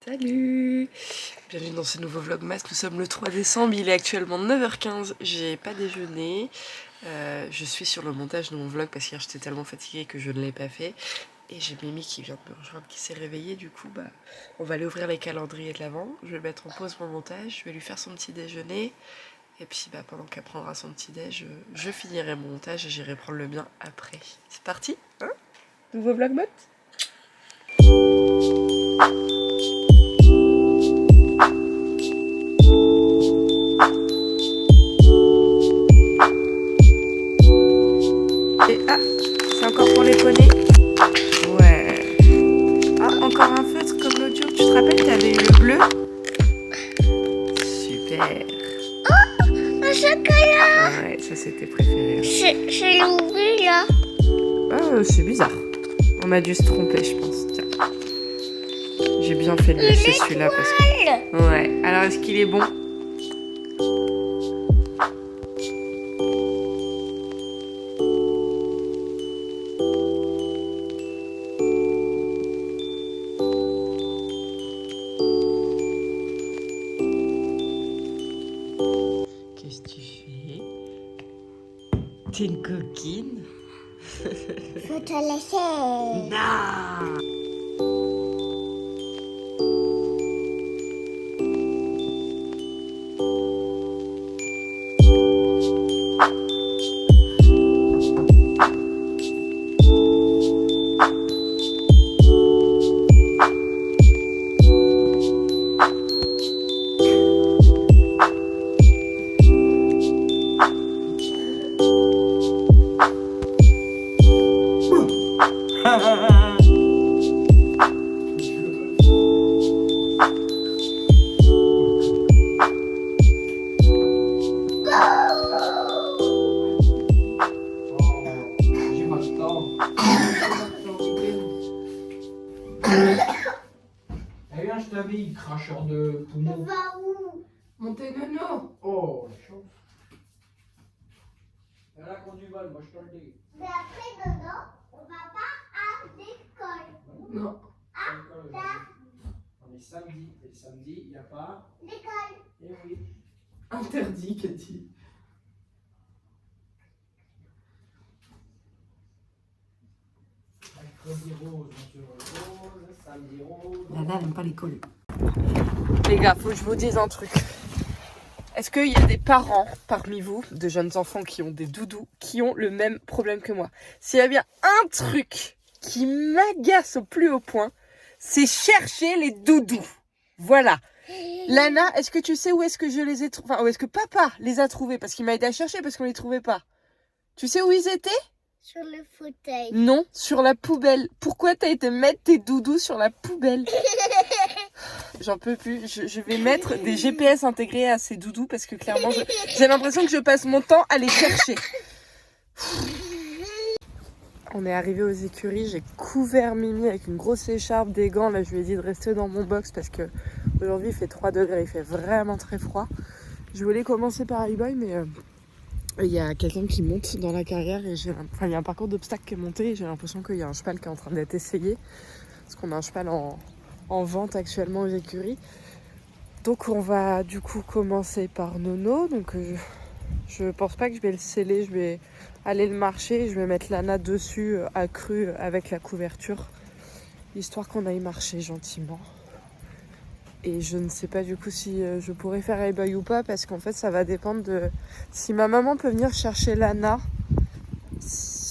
Salut! Bienvenue dans ce nouveau vlogmas, nous sommes le 3 décembre, il est actuellement 9h15, j'ai pas déjeuné. Je suis sur le montage de mon vlog parce qu'hier j'étais tellement fatiguée que je ne l'ai pas fait. Et j'ai Mimi qui vient de me rejoindre, qui s'est réveillée, du coup on va aller ouvrir les calendriers de l'avant. Je vais mettre en pause mon montage, je vais lui faire son petit déjeuner. Et puis pendant qu'elle prendra son petit déj, je finirai mon montage et j'irai prendre le mien après. C'est parti, hein? Nouveau vlogmas? Et c'est encore pour les poneys? Ouais. Ah, encore un feutre comme l'autre jour. Tu te rappelles, t'avais eu le bleu? Super. Oh, un chocolat. Ouais, ça c'était préféré. C'est l'ouvrir là. Ah, c'est bizarre. On a dû se tromper, je pense. Tiens. J'ai bien fait de laisser celui-là parce que... Ouais. Alors, est-ce qu'il est bon? Qu'est-ce que tu fais? T'es une coquine? Faut te laisser. Non! Eh bien, je t'habille, cracheur de poumon. Va où? Montez nono! Oh, la chance. Elle a conduit mal, moi je te le dis. Mais après, dedans, on va pas à l'école. Non. On est samedi, et samedi, il n'y a pas. L'école. Eh oui. Interdit, Cathy. Mercredi rose, monsieur rose, samedi rose. Lana n'aime pas l'école. Les gars, faut que je vous dise un truc. Est-ce qu'il y a des parents parmi vous, de jeunes enfants qui ont des doudous, qui ont le même problème que moi? S'il y a bien un truc qui m'agace au plus haut point, c'est chercher les doudous. Voilà. Lana, est-ce que tu sais où est-ce que je les ai trouvés? Enfin, où est-ce que papa les a trouvés? Parce qu'il m'a aidé à chercher parce qu'on les trouvait pas. Tu sais où ils étaient? Sur le fauteuil. Non, sur la poubelle. Pourquoi t'as été mettre tes doudous sur la poubelle? J'en peux plus. Je vais mettre des GPS intégrés à ces doudous parce que clairement, j'ai l'impression que je passe mon temps à les chercher. On est arrivé aux écuries. J'ai couvert Mimi avec une grosse écharpe, des gants. Là, je lui ai dit de rester dans mon box parce que aujourd'hui il fait 3 degrés. Il fait vraiment très froid. Je voulais commencer par iBoy, mais il y a quelqu'un qui monte dans la carrière et il y a un parcours d'obstacles qui est monté et j'ai l'impression qu'il y a un cheval qui est en train d'être essayé. Parce qu'on a un cheval en vente actuellement aux écuries. Donc on va du coup commencer par Nono. Donc je pense pas que je vais le sceller, je vais aller le marcher, je vais mettre Lana dessus accrue avec la couverture, histoire qu'on aille marcher gentiment. Et je ne sais pas du coup si je pourrais faire iBoy ou pas, parce qu'en fait ça va dépendre de si ma maman peut venir chercher Lana.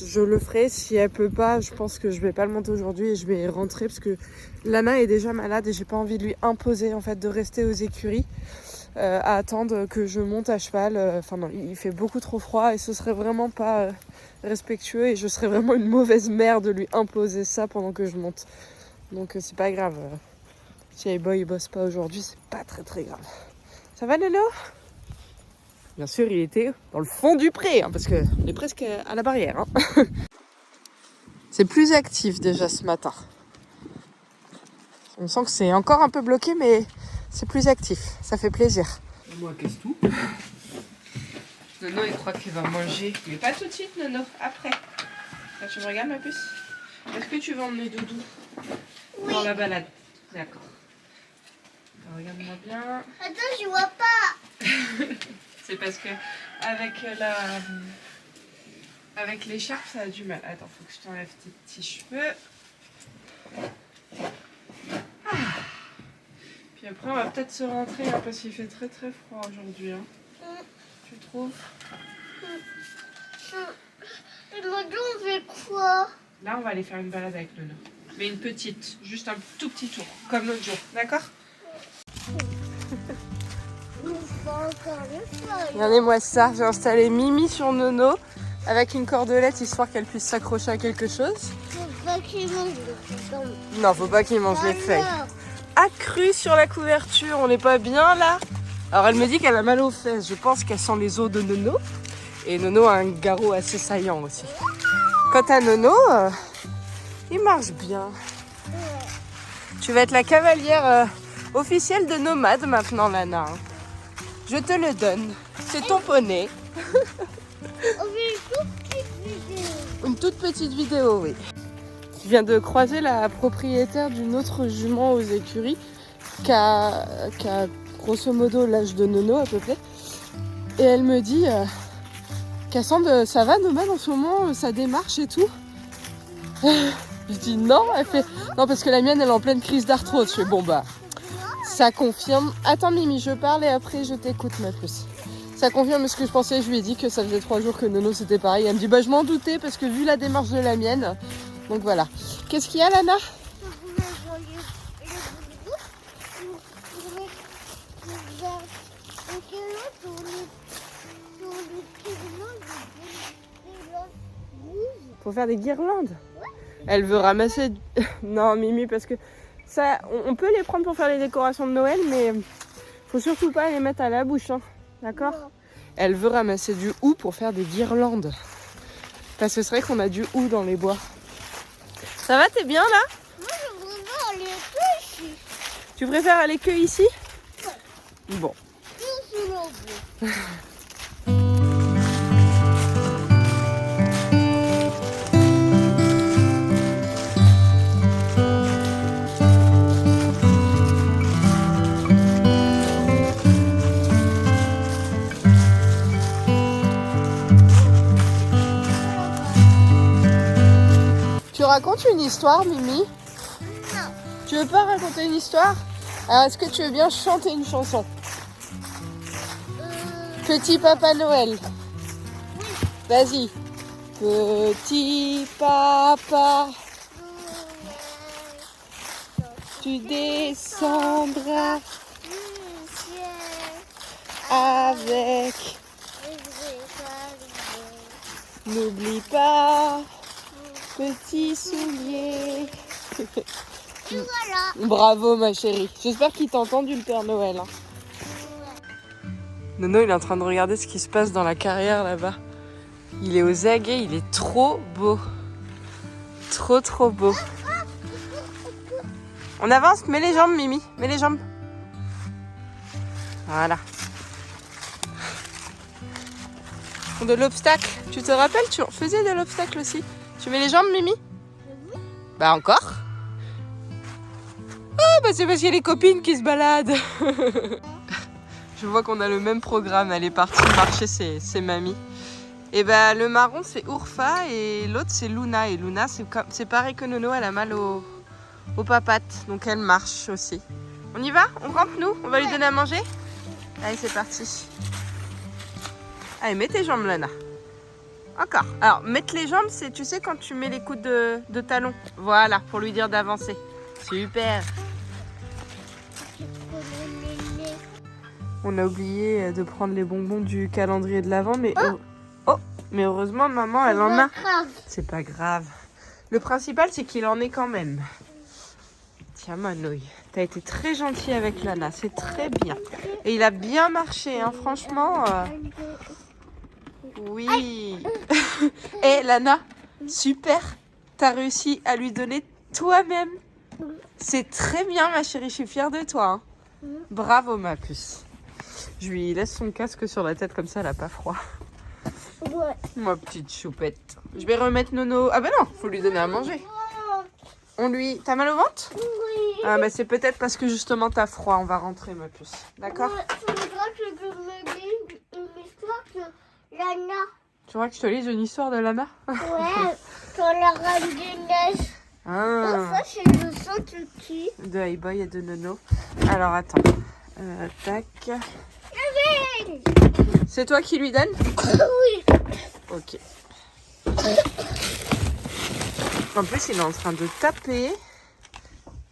Je le ferai. Si elle peut pas, je pense que je vais pas le monter aujourd'hui et je vais rentrer parce que Lana est déjà malade et j'ai pas envie de lui imposer en fait de rester aux écuries à attendre que je monte à cheval. Enfin non, il fait beaucoup trop froid et ce serait vraiment pas respectueux et je serais vraiment une mauvaise mère de lui imposer ça pendant que je monte. Donc c'est pas grave. Si iBoy il bosse pas aujourd'hui, c'est pas très grave. Ça va Lolo? Bien sûr, il était dans le fond du pré, hein, parce qu'on est presque à la barrière. Hein. C'est plus actif déjà ce matin. On sent que c'est encore un peu bloqué, mais c'est plus actif. Ça fait plaisir. Moi, qu'est-ce tout? Nono, il croit qu'il va manger. Mais pas tout de suite, Nono. Après. Là, tu me regardes, ma puce? Est-ce que tu veux emmener Doudou dans la balade? D'accord. bien. Attends, je vois pas. C'est parce que avec l'écharpe, ça a du mal. Attends, faut que je t'enlève tes petits cheveux. Ah. Puis après, on va peut-être se rentrer hein, parce qu'il fait très très froid aujourd'hui. Hein. Tu trouves? Et maintenant, on fait quoi? Là, on va aller faire une balade avec Nono. Mais une petite, juste un tout petit tour, comme l'autre jour. D'accord? Regardez-moi ça, j'ai installé Mimi sur Nono avec une cordelette histoire qu'elle puisse s'accrocher à quelque chose. Faut pas qu'il mange le feuille. Non, faut pas qu'il mange les feuilles. Accru sur la couverture, on n'est pas bien là? Alors elle me dit qu'elle a mal aux fesses, je pense qu'elle sent les os de Nono. Et Nono a un garrot assez saillant aussi. Quant à Nono, il marche bien. Tu vas être la cavalière officielle de Nomade maintenant, Lana. Je te le donne. C'est ton poney. On fait une toute petite vidéo. Une toute petite vidéo, oui. Je viens de croiser la propriétaire d'une autre jument aux écuries qui a grosso modo l'âge de Nono à peu près. Et elle me dit Cassandre, ça va Nomade en ce moment, ça démarche et tout? Je dis non, elle fait non parce que la mienne elle est en pleine crise d'arthrose. Je fais bon bah ça confirme. Attends Mimi, je parle et après je t'écoute ma puce. Ça confirme ce que je pensais, je lui ai dit que ça faisait 3 jours que Nono c'était pareil. Elle me dit bah je m'en doutais parce que vu la démarche de la mienne. Donc voilà. Qu'est-ce qu'il y a Lana? Pour faire des guirlandes. Elle veut ramasser... Non Mimi parce que ça, on peut les prendre pour faire les décorations de Noël mais faut surtout pas les mettre à la bouche. Hein. D'accord? Elle veut ramasser du hou pour faire des guirlandes. Parce que c'est vrai qu'on a du hou dans les bois. Ça va, t'es bien là? Moi je voudrais aller que ici. Tu préfères aller que ici? Bon. Tout sous l'eau. Tu racontes une histoire, Mimi? Non. Tu veux pas raconter une histoire? Alors, est-ce que tu veux bien chanter une chanson? Petit Papa Noël. Oui. Vas-y. Petit Papa, tu descendras avec. N'oublie pas, petit soulier. Et voilà. Bravo ma chérie. J'espère qu'il t'a entendu le Père Noël. Hein. Nono il est en train de regarder ce qui se passe dans la carrière là-bas. Il est aux aguets, il est trop beau. Trop beau. On avance, mets les jambes Mimi, mets les jambes. Voilà. De l'obstacle. Tu te rappelles, tu faisais de l'obstacle aussi. Tu mets les jambes Mimi? Bah encore. Ah bah c'est parce qu'il y a les copines qui se baladent. Je vois qu'on a le même programme. Elle est partie marcher ses mamies. Et bah le marron c'est Urfa et l'autre c'est Luna. Et Luna c'est pareil que Nono, elle a mal aux papates. Donc elle marche aussi. On y va? On rentre nous? On va lui donner à manger? Allez c'est parti. Allez mets tes jambes Lana. Encore. Alors mettre les jambes c'est tu sais quand tu mets les coudes de talon. Voilà pour lui dire d'avancer. Super. On a oublié de prendre les bonbons du calendrier de l'Avent, mais mais heureusement maman elle en a. C'est pas grave. Le principal c'est qu'il en est quand même. Tiens Manoï, t'as été très gentil avec Lana, c'est très bien. Et il a bien marché, hein, franchement. Oui. Et Lana, super. T'as réussi à lui donner toi-même. C'est très bien ma chérie, je suis fière de toi. Hein. Bravo ma puce. Je lui laisse son casque sur la tête comme ça, elle a pas froid. Ouais. Ma petite choupette. Je vais remettre Nono. Ah bah non, faut lui donner à manger. On lui... T'as mal au ventre? Oui. Ah, mais c'est peut-être parce que justement t'as froid. On va rentrer, ma puce. D'accord? Il faudra que je me dise une histoire de Lana. Tu vois que je te lise une histoire de Lana? Ouais, sur la Reine des Neiges. Ah. Ça, c'est le son de qui? De Hey Boy et de Nono. Alors attends. Tac. C'est toi qui lui donne? Oui. Ok. En plus, il est en train de taper.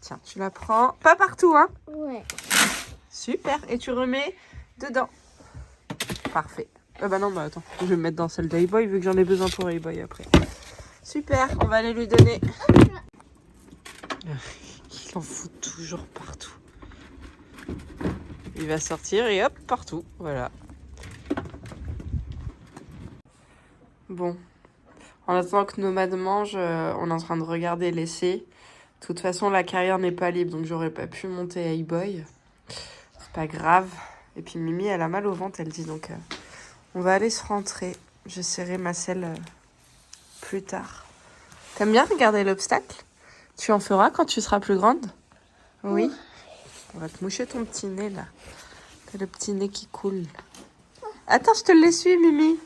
Tiens, tu la prends. Pas partout, hein? Ouais. Super. Et tu remets dedans. Parfait. Ah bah non, bah attends. Je vais me mettre dans celle d'Hey Boy vu que j'en ai besoin pour Hey Boy après. Super. On va aller lui donner. Il en fout toujours partout. Il va sortir et hop, partout. Voilà. Bon. En attendant que Nomade mange, on est en train de regarder l'essai. De toute façon, la carrière n'est pas libre, donc j'aurais pas pu monter Hey Boy. C'est pas grave. Et puis Mimi, elle a mal au ventre, elle dit. Donc, on va aller se rentrer. J'essaierai ma selle plus tard. T'aimes bien regarder l'obstacle? Tu en feras quand tu seras plus grande? Oui. On va te moucher ton petit nez, là. T'as le petit nez qui coule. Attends, je te l'essuie, Mimi.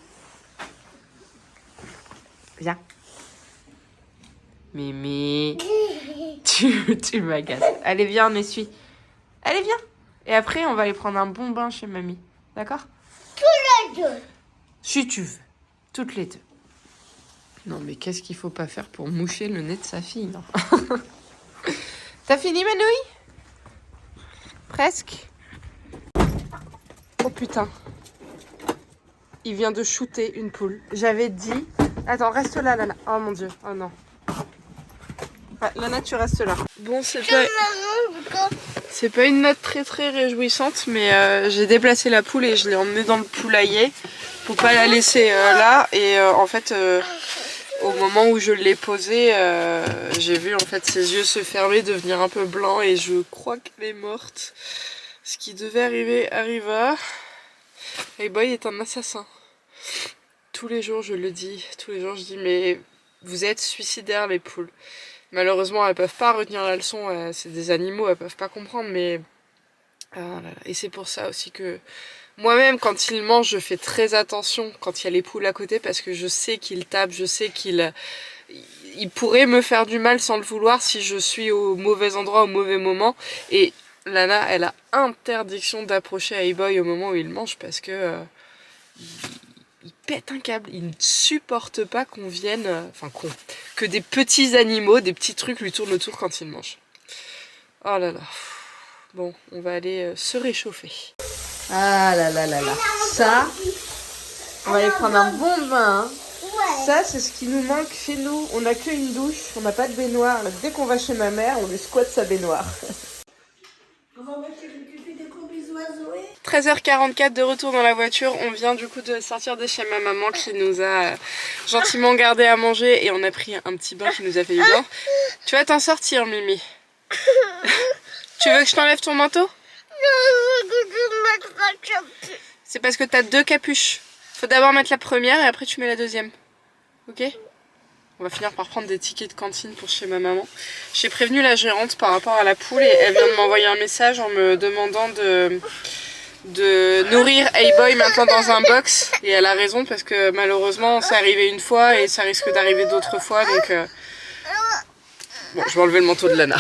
Viens. Mimi. Tu m'agaces. Allez, viens, on essuie. Allez, viens. Et après, on va aller prendre un bon bain chez mamie. D'accord? Les deux. Si tu veux. Toutes les deux. Non, mais qu'est-ce qu'il faut pas faire pour moucher le nez de sa fille, non? T'as fini, Manouille? Presque. Oh putain. Il vient de shooter une poule. J'avais dit... Attends, reste là, Lana. Oh mon Dieu. Oh non. Ouais, Lana, tu restes là. Bon, c'est pas une note très très réjouissante, mais j'ai déplacé la poule et je l'ai emmenée dans le poulailler pour pas la laisser là. Et en fait, au moment où je l'ai posée, j'ai vu en fait ses yeux se fermer, devenir un peu blancs et je crois qu'elle est morte. Ce qui devait arriver arriva. Hey Boy est un assassin. Tous les jours je le dis, tous les jours je dis mais vous êtes suicidaires les poules. Malheureusement elles peuvent pas retenir la leçon, c'est des animaux, elles peuvent pas comprendre mais... Ah là là. Et c'est pour ça aussi que moi-même quand ils mangent je fais très attention quand il y a les poules à côté parce que je sais qu'ils tapent, je sais qu'ils pourraient me faire du mal sans le vouloir si je suis au mauvais endroit au mauvais moment. Et Lana elle a interdiction d'approcher Hey Boy au moment où il mange parce que... il pète un câble, il ne supporte pas qu'on vienne, que des petits animaux, des petits trucs lui tournent autour quand il mange. Oh là là. Bon, on va aller se réchauffer. Ah là là là là. Ça, on va aller prendre un bon bain. Ouais. Ça, c'est ce qui nous manque chez nous. On n'a qu'une douche, on n'a pas de baignoire. Dès qu'on va chez ma mère, on lui squatte sa baignoire. 13h44 de retour dans la voiture, on vient du coup de sortir de chez ma maman qui nous a gentiment gardé à manger et on a pris un petit bain qui nous a fait du bien. Tu vas t'en sortir Mimi. Tu veux que je t'enlève ton manteau? C'est parce que t'as deux capuches. Faut d'abord mettre la première et après tu mets la deuxième. Ok? On va finir par prendre des tickets de cantine pour chez ma maman. J'ai prévenu la gérante par rapport à la poule et elle vient de m'envoyer un message en me demandant de nourrir Hey Boy maintenant dans un box. Et elle a raison parce que malheureusement c'est arrivé une fois et ça risque d'arriver d'autres fois. Donc bon, je vais enlever le manteau de Lana.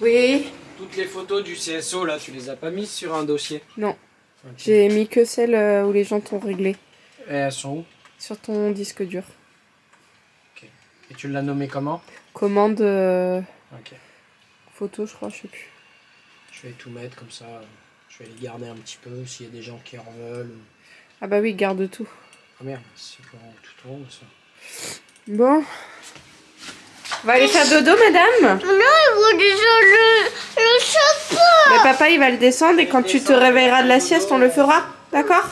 Oui. Toutes les photos du CSO là, tu les as pas mises sur un dossier? Non. Okay. J'ai mis que celles où les gens t'ont réglé. Et elles sont où? Sur ton disque dur. Ok. Et tu l'as nommé comment? Commande Ok. photo, je crois, je sais plus. Je vais tout mettre comme ça. Je vais les garder un petit peu s'il y a des gens qui en veulent. Ah bah oui, garde tout. Ah merde, c'est tout en haut ça. Bon. On va aller faire dodo, madame? Non, il faut déjà le chapeau. Mais papa, il va le descendre et quand tu te réveilleras de la sieste, on le fera. D'accord?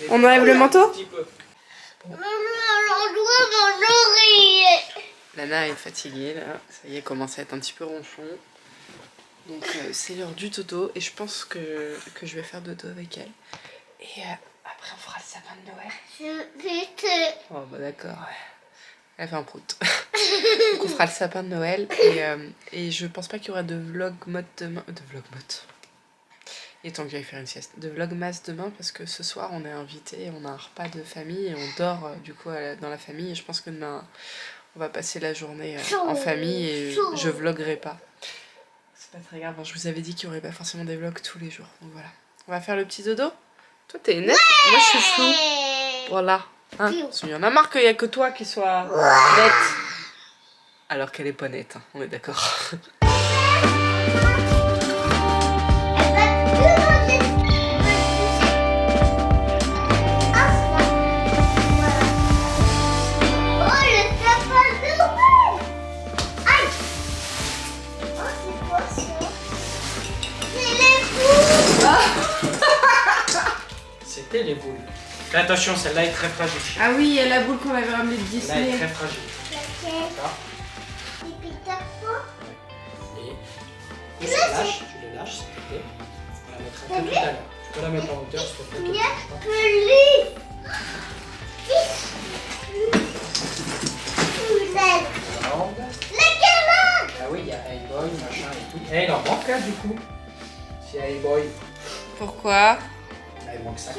On enlève le manteau? Maman, on doit mon oreiller. Lana est fatiguée, là. Ça y est, elle commence à être un petit peu ronchon. Donc, c'est l'heure du dodo et je pense que je vais faire dodo avec elle. Et après, on fera le sapin de Noël. Vite. Oh, bah d'accord. Elle fait un prout. Donc on fera le sapin de Noël et je pense pas qu'il y aura de vlog mode demain. De vlog mode. Il est temps que j'aille faire une sieste. De vlogmas demain parce que ce soir on est invité, on a un repas de famille et on dort du coup dans la famille et je pense que demain on va passer la journée en famille et je vloguerai pas. C'est pas très grave, je vous avais dit qu'il y aurait pas forcément des vlogs tous les jours. Donc voilà. On va faire le petit dodo. Toi t'es net, moi je suis flou. Voilà. Hein, il y en a marre qu'il y a que toi qui soit nette. Alors qu'elle est pas nette, hein, on est d'accord. C'était les boules. Fais attention, celle-là est très fragile. Ah oui, il y a la boule qu'on avait ramenée de Disney. Celle-là est très fragile. D'accord. Et ça lâche, tu le lâches s'il te plaît. On la mettra que tout à l'heure. Tu peux la mettre en hauteur s'il te plaît. Ah oui, il y a A-Boy, machin et tout. Et il en manque là du coup. Si A-Boy. Pourquoi? Là, il manque ça.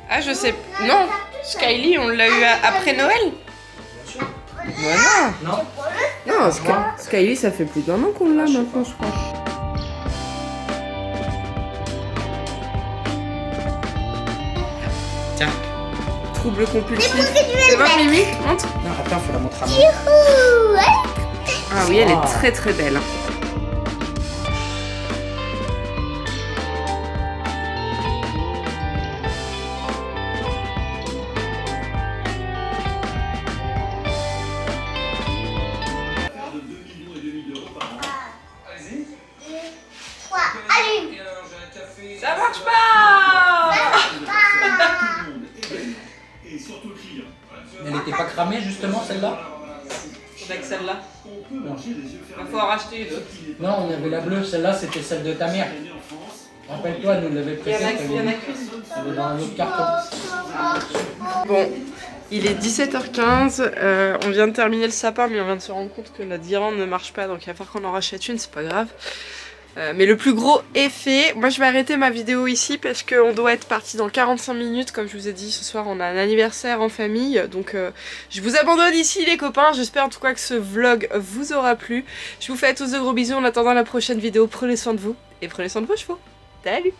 Ah je sais. Non, Skyly on l'a eu après Noël. Bien sûr. Voilà. Non. Non, Skyly ça fait plus d'1 an qu'on l'a maintenant je crois. Tiens. Trouble compulsif. C'est bon Mimi? Montre. Non, attends, faut la montrer à moi. Ah oui, elle est très très belle. Ça marche pas! Elle n'était pas cramée justement celle-là? Avec celle-là. Non. Il faut en racheter une autre. Non, on avait la bleue, celle-là c'était celle de ta mère. Rappelle-toi, nous l'avait prêtée. Il y en a qu'une. Elle est dans un autre carton. Bon, il est 17h15, on vient de terminer le sapin mais on vient de se rendre compte que la guirlande ne marche pas donc il va falloir qu'on en rachète une, c'est pas grave. Mais le plus gros est fait. Moi je vais arrêter ma vidéo ici parce qu'on doit être parti dans 45 minutes. Comme je vous ai dit, ce soir on a un anniversaire en famille. Donc je vous abandonne ici les copains. J'espère en tout cas que ce vlog vous aura plu. Je vous fais à tous de gros bisous en attendant la prochaine vidéo. Prenez soin de vous et prenez soin de vos chevaux. Salut!